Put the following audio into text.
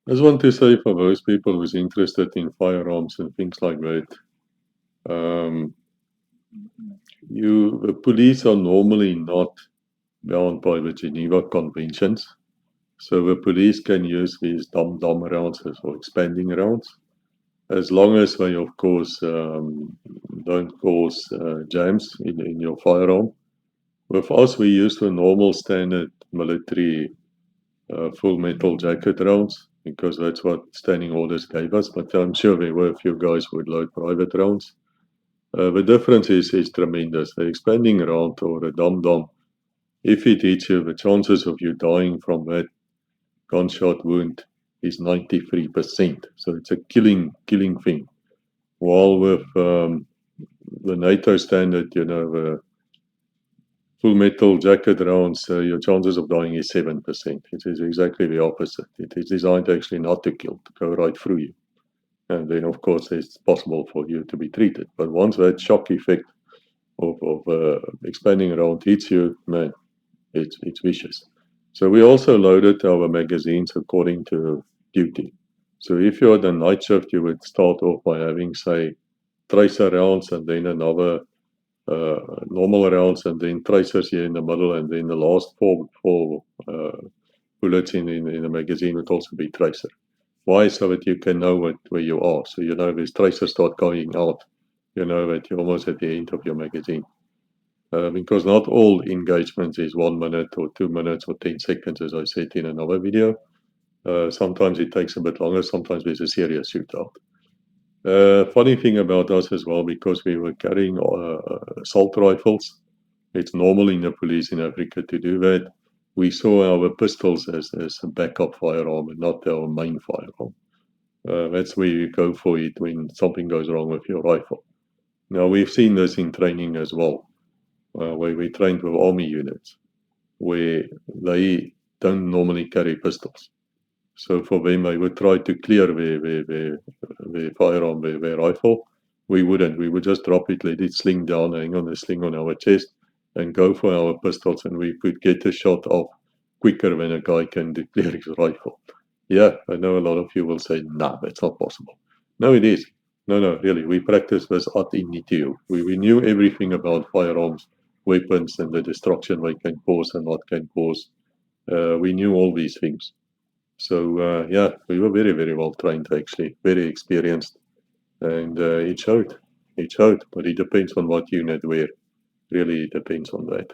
I just want to say for those people who's interested in firearms and things like that, um, the police are normally not bound by the Geneva Conventions. So the police can use these dum-dum rounds or expanding rounds, as long as they, of course, don't cause jams in your firearm. With us, we use the normal standard military full metal jacket rounds because that's what standing orders gave us. But I'm sure there were a few guys who would load private rounds. The difference is tremendous. The expanding round or a dum-dum, if it hits you, the chances of you dying from that gunshot wound is 93%. So it's a killing thing. While with the NATO standard, the full metal jacket rounds, your chances of dying is 7%. It is exactly the opposite. It is designed actually not to kill, to go right through you. And then, of course, it's possible for you to be treated. But once that shock effect of expanding around hits you, man, it's vicious. So we also loaded our magazines according to duty. So if you're at a night shift, you would start off by having, say, tracer rounds and then another normal rounds and then tracers here in the middle, and then the last four bullets in the magazine would also be tracer. Why? So that you can know where you are. So you know if tracers start going out, you know that you're almost at the end of your magazine. Because not all engagements is 1 minute or 2 minutes or 10 seconds, as I said in another video. Sometimes it takes a bit longer. Sometimes there's a serious shootout. Funny thing about us as well, because we were carrying assault rifles. It's normal in the police in Africa to do that. We saw our pistols as a backup firearm and not our main firearm. That's where you go for it when something goes wrong with your rifle. Now, we've seen this in training as well, where we trained with army units, where they don't normally carry pistols. So for them, they would try to clear their firearm, their rifle. We wouldn't. We would just drop it, let it sling down, hang on the sling on our chest, and go for our pistols, and we could get a shot off quicker than a guy can declare his rifle. Yeah, I know a lot of you will say, nah, that's not possible. No, it is. No, really. We practiced this ad initio. We knew everything about firearms, weapons, and the destruction they can cause and what can cause. We knew all these things. So, yeah, we were very, very well trained, actually, very experienced. And it showed. It showed. But it depends on what unit where. Really, it depends on that.